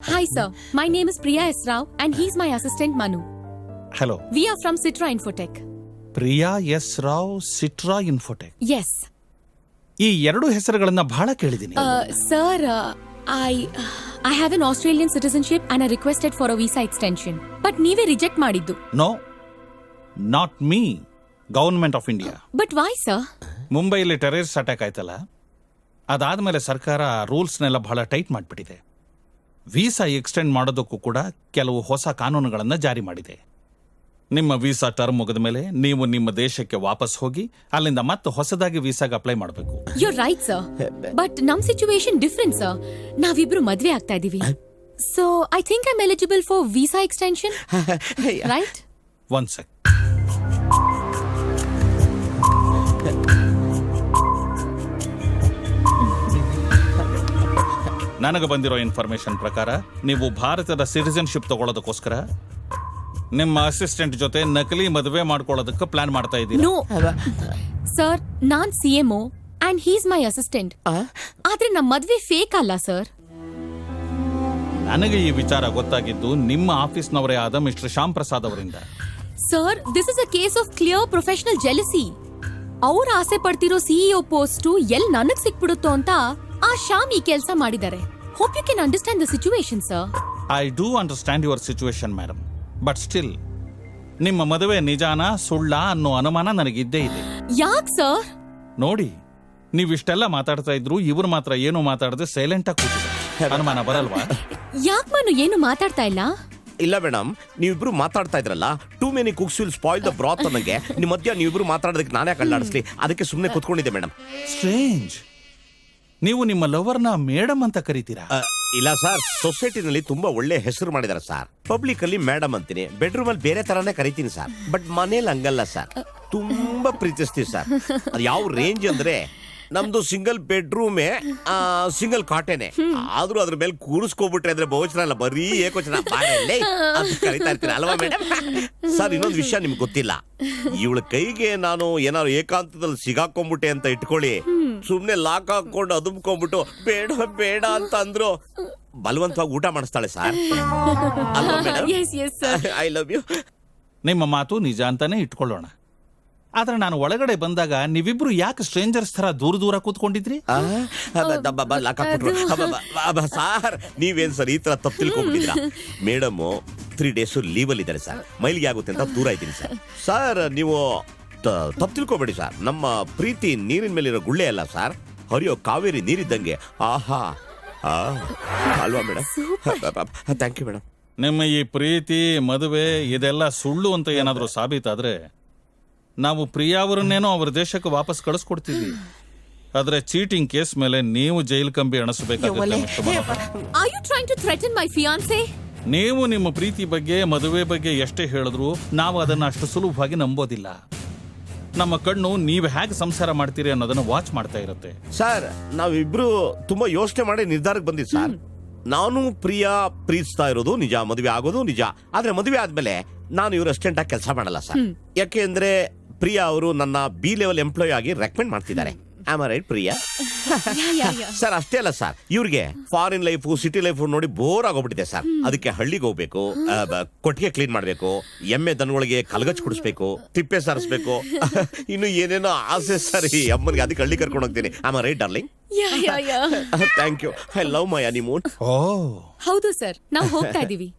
Hi sir, my name is Priya S. Rao and he's my assistant Manu. Hello. We are from Citra Infotech. Priya S Rao Citra Infotech. Yes. ಈ ಎರಡು ಹೆಸರುಗಳನ್ನ ಬಹಳ ಕೇಳಿದ್ದೀನಿ. Sir, I have an Australian citizenship and I requested for a visa extension. But ನೀವೇ reject ಮಾಡಿದ್ದು. No, not me, government of India. But why sir? ಮುಂಬೈಲಿ terrorist attack ಆಯ್ತಲ್ಲ, ಅದಾದ್ಮೇಲೆ ಸರ್ಕಾರ ರೂಲ್ಸ್ನೆಲ್ಲ ಬಹಳ ಟೈಟ್ ಮಾಡಿಬಿಟ್ಟಿದೆ. ವೀಸಾ ಎಕ್ಸ್ಟೆಂಡ್ ಮಾಡೋದಕ್ಕೂ ಕೂಡ ಕೆಲವು ಹೊಸ ಕಾನೂನುಗಳನ್ನು ಜಾರಿ ಮಾಡಿದೆ. ನಿಮ್ಮ ವೀಸಾ ಟರ್ಮ್ ಮುಗಿದ ಮೇಲೆ ನೀವು ನಿಮ್ಮ ದೇಶಕ್ಕೆ ವಾಪಸ್ ಹೋಗಿ ಅಲ್ಲಿಂದ ಮತ್ತೆ ಹೊಸದಾಗಿ ವೀಸಾಗೆ ಅಪ್ಲೈ ಮಾಡಬೇಕು. You're right sir. But ನಮ್ ಸಿಚುವೇಶನ್ ಡಿಫರೆಂಟ್ sir. ನಾವಿಬ್ರು ಮದ್ವೆ ಆಗ್ತಾ ಇದೀವಿ. So I think I'm eligible for visa extension. Right? One sec. ನನಗೆ ಬಂದಿರೋ ಇನ್ಫಾರ್ಮೇಶನ್ ಪ್ರಕಾರ ನೀವು ಭಾರತದ ಸಿಟಿಜನ್ಶಿಪ್ ತಗೊಳ್ಳೋದಕ್ಕೋಸ್ಕರ ನಿಮ್ಮ ಅಸಿಸ್ಟೆಂಟ್ ಜೊತೆ ನಕಲಿ ಮದುವೆ ಮಾಡ್ಕೊಳ್ಳೋದಕ್ಕೆ ಪ್ಲಾನ್ ಮಾಡ್ತಾ ಇದ್ದೀನಿ. No. Sir, non CMO and he's my assistant. ಆದ್ರೆ ನಮ್ಮ ಮದ್ವೆ ಫೇಕ್ ಅಲ್ಲ ಸರ್. ನನಗೆ ಈ ವಿಚಾರ ಗೊತ್ತಾಗಿದ್ದು ನಿಮ್ಮ ಆಫೀಸ್ನವರೇ ಆದ ಮಿಸ್ಟರ್ ಶ್ಯಾಮ್ ಪ್ರಸಾದ್ ಅವರಿಂದ. Sir, this is a case of clear professional jealousy. ಅವ್ರು ಆಸೆ ಪಡ್ತಿರೋ CEO ಪೋಸ್ಟ್ ಎಲ್ ನನಗ್ ಸಿಕ್ಬಿಡುತ್ತೋ ಅಂತ ಆ ಶ್ಯಾಮ್ ಈ ಕೆಲಸ ಮಾಡಿದ್ದಾರೆ. Hope you can understand the situation sir. I do understand your situation madam, but still ನಿಮ್ಮ ಮದುವೆ ನಿಜಾನ ಸುಳ್ಳ ಅನ್ನೋ ಅನುಮಾನ ನನಗಿದ್ದೇ ಇದೆ. ಯಾಕ್ ಸರ್? ನೋಡಿ, ನೀವಿಷ್ಟೆಲ್ಲ ಮಾತಾಡ್ತಾ ಇದ್ರು ಇವ್ರು ಮಾತ್ರ ಏನು ಮಾತಾಡದೆ ಸೈಲೆಂಟ್ ಆಗಿ ಕೂತಿದ್ದಾರೆ. ಅನುಮಾನ ಬರಲ್ವಾ? ಯಾಕ್ ನಾನು ಏನು ಮಾತಾಡ್ತಾ ಇಲ್ಲ? ಇಲ್ಲ ಮೇಡಮ್, ನೀವಿಬ್ರು ಮಾತಾಡ್ತಾ ಇದ್ರಲ್ಲ, too many cooks will spoil the ಬ್ರಾತ್ ಅನ್ನಂಗೆ ನಿಮ್ಮ ಮಧ್ಯ ನೀವಿಬ್ರು ಮಾತಾಡೋದಕ್ಕೆ ನಾನೇ ಕಳ್ಳಾಡಿಸ್ಲಿ, ಅದಕ್ಕೆ ಸುಮ್ಮನೆ ಕೂತ್ಕೊಂಡಿದ್ದೆ ಮೇಡಮ್. ಸ್ಟ್ರೇಂಜ್, ನೀವು ನಿಮ್ಮ ಲವರ್ನ ಮೇಡಮ್ ಅಂತ ಕರಿತೀರಾ? ಇಲ್ಲ ಸರ್, ಸೊಸೈಟಿನಲ್ಲಿ ತುಂಬಾ ಒಳ್ಳೆ ಹೆಸರು ಮಾಡಿದಾರೆ ಸರ್. ಪಬ್ಲಿಕ್ ಅಲ್ಲಿ ಮೇಡಮ್ ಅಂತೀನಿ, ಬೆಡ್ರೂಮ್ ಅಲ್ಲಿ ಬೇರೆ ತರಾನೇ ಕರಿತೀನಿ ಸರ್. ಬಟ್ ಮನೇಲಿ ಹಂಗಲ್ಲ ಸರ್, ತುಂಬಾ ಪ್ರೀತಿಸ್ತೀವಿ ಸರ್. ಅದು ಯಾವ ರೇಂಜ್ ಅಂದ್ರೆ ನಮ್ದು ಸಿಂಗಲ್ ಬೆಡ್ರೂಮೇ ಸಿಂಗಲ್ ಕಾಟೇನೆ, ಆದ್ರೂ ಅದ್ರ ಮೇಲೆ ಕೂರಿಸ್ಕೋಬಿಟ್ರೆ ಅಂದ್ರೆ ಬಹುವಚನ ಅಲ್ಲ, ಬರೀ ಏಕವಚನ ಅಂತ ಕರಿತಾ ಇರ್ತೀನಿ ಅಲ್ವಾ ಮೇಡಮ್? ಸರ್, ಇನ್ನೊಂದು ವಿಷಯ ನಿಮ್ಗೆ ಗೊತ್ತಿಲ್ಲ, ಇವಳ ಕೈಗೆ ನಾನು ಏನಾದ್ರು ಏಕಾಂತದಲ್ಲಿ ಸಿಗಾಕೊಂಡ್ಬಿಟ್ಟೆ ಅಂತ ಇಟ್ಕೊಳ್ಳಿ, ಸುಮ್ನೆ ಲಾಕ್ ಹಾಕೊಂಡು ಅದುಮ್ಕೊಂಡ್ಬಿಟ್ಟು ಬೇಡ ಬೇಡ ಅಂತ ಅಂದ್ರು ಬಲವಂತವಾಗಿ ಊಟ ಮಾಡಿಸ್ತಾಳೆ ಸರ್. ಅಲ್ವಾ ಮೇಡಮ್? I love you. ನಿಮ್ಮ ಮಾತು ನಿಜ ಅಂತಾನೆ ಇಟ್ಕೊಳ್ಳೋಣ. ಆದ್ರೆ ನಾನು ಒಳಗಡೆ ಬಂದಾಗ ನೀವಿಬ್ರು ಯಾಕೆ ಸ್ಟ್ರೇಂಜರ್ಸ್ ತರ ದೂರ ದೂರ ಕೂತ್ಕೊಂಡಿದ್ರಿ? ಸಾರ್, ನೀವೇನ್ ಸರ್ ಈ ತರ ತಪ್ಪು ತಿಳ್ಕೊಂಡ್ಬಿಟ್ಟಿದ್ರ? ಮೇಡಮ್ 3 days ಲೀವ್ ಅಲ್ಲಿ ಇದ್ದಾರೆ ಸರ್, ಮೈಲಿಗೆ ಆಗುತ್ತೆ ಅಂತ ದೂರ ಇದ್ದೀನಿ ಸರ್. ಸರ್, ನೀವು ತಪ್ಪು ತಿಳ್ಕೊಬೇಡಿ ಸರ್, ನಮ್ಮ ಪ್ರೀತಿ ನೀರಿನ ಮೇಲಿರೋ ಗುಳ್ಳೆ ಅಲ್ಲ ಸರ್, ಹರಿಯೋ ಕಾವೇರಿ ನೀರಿದ್ದಂಗೆ. ಆಹಾ, ಅಲ್ವಾ ಮೇಡಮ್? Thank you madam. ನಿಮ್ಮ ಈ ಪ್ರೀತಿ ಮದುವೆ ಇದೆಲ್ಲ ಸುಳ್ಳು ಅಂತ ಏನಾದ್ರೂ ಸಾಬೀತಾದ್ರೆ ನಾವು ಪ್ರಿಯಾ ಅವರನ್ನೇನೋ ಅವ್ರ ದೇಶಕ್ಕೆ ವಾಪಸ್ ಕಳಿಸ್ಕೊಡ್ತೀವಿ. ಆದ್ರೆ ಚೀಟಿಂಗ್ ಕೇಸ್ ಮೇಲೆ ನೀವು ಜೈಲ್ ಕಂಬಿ ಅಣಿಸಬೇಕಾಗುತ್ತೆ. Are you trying to threaten my fiancé? ನೀವು ನಿಮ್ಮ ಪ್ರೀತಿ ಬಗ್ಗೆ ಮದುವೆ ಬಗ್ಗೆ ಎಷ್ಟೇ ಹೇಳಿದ್ರು ನಾವು ಅದನ್ನ ಅಷ್ಟು ಸುಲಭವಾಗಿ ನಂಬೋದಿಲ್ಲ. ನಮ್ಮ ಕಣ್ಣು ನೀವು ಹೇಗೆ ಸಂಸಾರ ಮಾಡ್ತೀರಿ ಅನ್ನೋದನ್ನ ವಾಚ್ ಮಾಡ್ತಾ ಇರುತ್ತೆ. ಸರ್, ನಾವಿಬ್ರು ತುಂಬಾ ಯೋಚನೆ ಮಾಡಿ ನಿರ್ಧಾರಕ್ಕೆ ಬಂದಿದ್ದು ಸರ್. ನಾನು ಪ್ರಿಯಾ ಪ್ರೀತಿಸ್ತಾ ಇರೋದು ನಿಜ, ಮದುವೆ ಆಗೋದು ನಿಜ. ಆದ್ರೆ ಮದುವೆ ಆದ್ಮೇಲೆ ನಾನು ಇವ್ರ ಅಸಿಸ್ಟೆಂಟ್ ಆಗಿ ಕೆಲಸ ಮಾಡಲ್ಲ ಸರ್. ಯಾಕೆ ಅಂದ್ರೆ ಪ್ರಿಯಾ ಅವರು ನನ್ನ B ಲೆವೆಲ್ ಎಂಪ್ಲಾಯ್ ಆಗಿ ರೆಕಮೆಂಡ್ ಮಾಡ್ತಿದ್ದಾರೆ. Am I right Priya? Sir, ಅಷ್ಟೇ ಅಲ್ಲ ಸರ್, ಇವ್ರಿಗೆ ಫಾರಿನ್ ಲೈಫು ಸಿಟಿ ಲೈಫ್ ನೋಡಿ ಬೋರ್ ಆಗೋಗ್ಬಿಟ್ಟಿದೆ ಸರ್. ಅದಕ್ಕೆ ಹಳ್ಳಿಗೆ ಹೋಗ್ಬೇಕು, ಕೊಟ್ಟಿಗೆ ಕ್ಲೀನ್ ಮಾಡ್ಬೇಕು, ಎಮ್ಮೆ ದನಗಳಿಗೆ ಕಲ್ಗಚ್ ಕುಡಿಸ್ಬೇಕು, ತಿಪ್ಪೆ ಸಾರಿಸ್ಬೇಕು, ಇನ್ನು ಏನೇನೋ ಆಸೆ ಸರ್ ಈ ಅಮ್ಮನಿಗೆ. ಅದಕ್ಕೆ ಹಳ್ಳಿ ಕರ್ಕೊಂಡು ಹೋಗ್ತೀನಿ. Am I right darling? Thank you. I love my honeymoon. ಹೌದು ಸರ್, ನಾವು ಹೋಗ್ತಾ ಇದೀವಿ.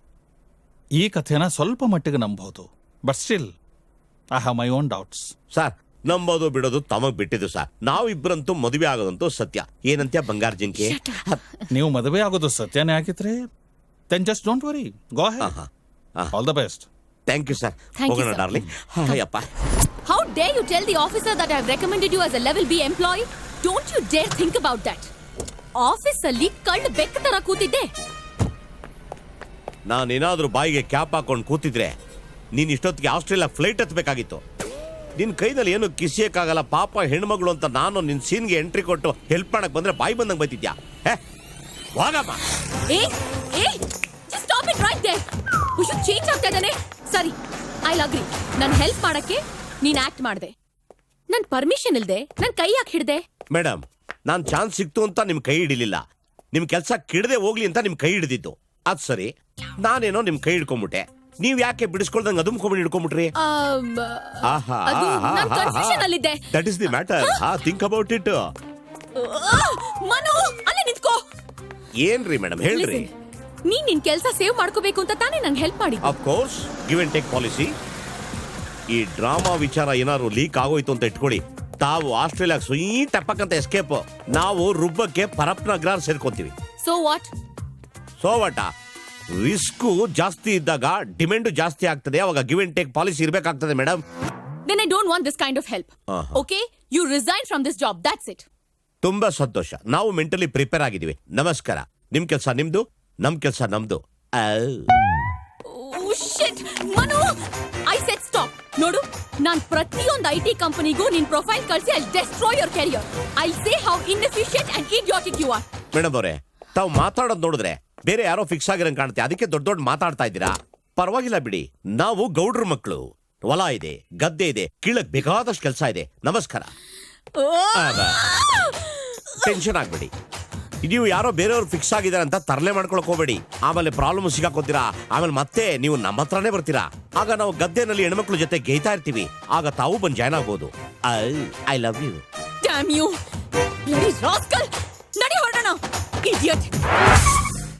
ಈ ಕಥೆನ ಸ್ವಲ್ಪ ಮಟ್ಟಿಗೆ ನಂಬಬಹುದು, but still I have my own doubts. Sir, ನಂಬೋದು ಬಿಡೋದು ತಮಗ್ ಬಿಟ್ಟಿದ್ದು ಸರ್. ನಾವಿಬ್ರಂತೂ ಮದುವೆ ಆಗೋದಂತೂ ಸತ್ಯ. ಏನಂತ್ಯ ಬಂಗಾರ ಜಿಂಕೆ? ನೀವು ಮದುವೆ ಆಗೋದು ಸತ್ಯನೇ ಆಗಿದ್ರೆ then just don't worry, go ahead. All the best. Thank you sir. ಹೋಗೋಣ ಡಾರ್ಲಿಂಗ್. ಅಯ್ಯಪ್ಪ. How dare you tell the officer that I have recommended you as a level B employee? Don't you dare think about that. Office ಅಲ್ಲಿ ಕಳ್ಳ ಬೆಕ್ಕ ತರ ಕೂತಿದ್ದೆ. ನಾನೇನಾದ್ರೂ ಬಾಯಿಗೆ cap ಹಾಕೊಂಡು ಕೂತಿದ್ರೆ ನೀನ್ ಇಷ್ಟೊತ್ತಿಗೆ ಆಸ್ಟ್ರೇಲಿಯಾ ಫ್ಲೈಟ್ ಹತ್ಬೇಕಾಗಿತ್ತು. ನಿನ್ ಕೈನಲ್ಲಿ ಏನು ಕಿಸಿಯಕ್ಕಾಗಲ್ಲ, ಪಾಪ ಹೆಣ್ಮಗಳು ಅಂತ ನಾನು ನಿನ್ ಸೀನ್ಗೆ ಎಂಟ್ರಿ ಕೊಟ್ಟು ಹೆಲ್ಪ್ ಮಾಡಕ್ ಬಂದ್ರೆ ಬಾಯಿ ಬಂದಂಗ್ ಬೈತಿದ್ಯಾ? ಹೋಗಮ್ಮ. Just stop it right there. You change ಆಗ್ತಾ ಇದ್ದಾನೆ. ಸರಿ, I'll agree. ನಾನು ಹೆಲ್ಪ್ ಮಾಡಕ್ಕೆ ನೀನ್ ಆಕ್ಟ್ ಮಾಡ್ದೆ. ನನ್ ಪರ್ಮಿಷನ್ ಇಲ್ದೆ ನನ್ ಕೈ ಯಾಕೆ ಹಿಡ್ದೆ? ಮೇಡಮ್, ನಾನ್ ಚಾನ್ಸ್ ಸಿಕ್ತು ಅಂತ ನಿಮ್ ಕೈ ಹಿಡಿಲಿಲ್ಲ, ನಿಮ್ ಕೆಲ್ಸ ಕಿಡದೆ ಹೋಗ್ಲಿ ಅಂತ ನಿಮ್ ಕೈ ಹಿಡಿದಿದ್ದು. ಅದ್ ಸರಿ, ನಾನೇನೋ ನಿಮ್ ಕೈ ಹಿಡ್ಕೊಂಬಿಟ್ಟೆ, ನೀವ್ ಯಾಕೆ ಬಿಡಿಸ್ಕೊಳ್ದಂಗ್ ಅದುಮ್ಕೊಂಡ್ಬಿಟ್ಟು ಹಿಡ್ಕೊಂಬಿಟ್ರಿ? ಅದು ನಾನ್ confusion ಅಲ್ಲಿದ್ದೆ. That is the matter. Think about it. Manu, ಅಲ್ಲೇ ನಿಂತ್ಕೋ. ಏನ್ರಿ ಮೇಡಮ್ ಹೇಳ್ರಿ. ನೀನ್ ನಿನ್ ಕೆಲ್ಸ ಸೇವ್ ಮಾಡ್ಕೋಬೇಕು ಅಂತ ತಾನೇ ನಂಗೆ ಹೆಲ್ಪ್ ಮಾಡಿದ್ದು. Of course, give and take policy. ಈ ಡ್ರಾಮಾ ವಿಚಾರ ಏನಾದ್ರು ಲೀಕ್ ಆಗೋಯ್ತು ಅಂತ ಇಟ್ಕೊಳ್ಳಿ, ತಾವು ಆಸ್ಟ್ರೇಲಿಯಾಗ ಸ್ವೀಟ್ ಟಪ್ಪಕ್ಕಂತ ಎಸ್ಕೇಪ್, ನಾವು ರುಬ್ಬಕ್ಕೆ ಪರಪ್ನಗರ ಸೇರ್ಕೊಂತೀವಿ. So what? ರಿಸ್ಕು ಜಾಸ್ತಿ ಇದ್ದಾಗ ಡಿಮ್ಯಾಂಡ್ ಜಾಸ್ತಿ ಆಗ್ತದೆ, ಅವಾಗ ಗಿವ್ ಅಂಡ್ ಟೇಕ್ ಪಾಲಿಸಿ ಇರ್ಬೇಕಾಗ್ತದೆ madam. Then I don't want this kind of help. Okay? You resign from this job. That's it. ತುಂಬಾ ಸಂತೋಷ. ನಾವು ಮೆಂಟಲಿ ಪ್ರಿಪೇರ್ ಆಗಿದ್ದೀವಿ. ನಮಸ್ಕಾರ. ನಿಮ್ ಕೆಲಸ ನಿಮ್ದು, ನಮ್ ಕೆಲಸ ನಮ್ದು. Oh shit! Manu! I said stop. ನೋಡು, ನಾನ್ ಪ್ರತಿಯೊಂದು IT ಕಂಪನಿಗೂ ನಿನ್ ಪ್ರೊಫೈಲ್ ಕಳಿಸಿ I'll destroy your career. I'll say how inefficient and idiotic you are. Madam ಅವರೇ, ತಾವು ಮಾತಾಡೋದು ನೋಡಿದ್ರೆ ಬೇರೆ ಯಾರೋ ಫಿಕ್ಸ್ ಆಗಿರಂಗ್ ಕಾಣುತ್ತೆ, ಅದಕ್ಕೆ ದೊಡ್ಡ ದೊಡ್ಡ ಮಾತಾಡ್ತಾ ಇದ್ದೀರಾ. ಪರವಾಗಿಲ್ಲ ಬಿಡಿ, ನಾವು ಗೌಡ್ರ ಮಕ್ಕಳು. ಹೊಲ ಇದೆ, ಗದ್ದೆ ಇದೆ, ಕೀಳಕ್ ಬೇಕಾದಷ್ಟು ಕೆಲಸ ಇದೆ. ನಮಸ್ಕಾರ. ಟೆನ್ಷನ್ ಆಗ್ಬೇಡಿ. ನೀವು ಯಾರೋ ಬೇರೆಯವ್ರು ಫಿಕ್ಸ್ ಆಗಿದ್ದಾರೆ ಅಂತ ತರಲೆ ಮಾಡ್ಕೊಳಕ್ ಹೋಗ್ಬೇಡಿ. ಆಮೇಲೆ ಪ್ರಾಬ್ಲಮ್ ಸಿಗಾಕೋತೀರಾ, ಆಮೇಲೆ ಮತ್ತೆ ನೀವು ನಮ್ಮ ಹತ್ರನೇ ಬರ್ತೀರಾ. ಆಗ ನಾವು ಗದ್ದೆನಲ್ಲಿ ಹೆಣ್ಮಕ್ಳ ಜೊತೆ ಗೇಯ್ತಾ ಇರ್ತೀವಿ, ಆಗ ತಾವು ಬಂದು ಜಾಯ್ನ್ ಆಗ್ಬೋದು. I love you. Damn you! Bloody rascal! ನಡಿ ಹೊರಡೋಣ, idiot!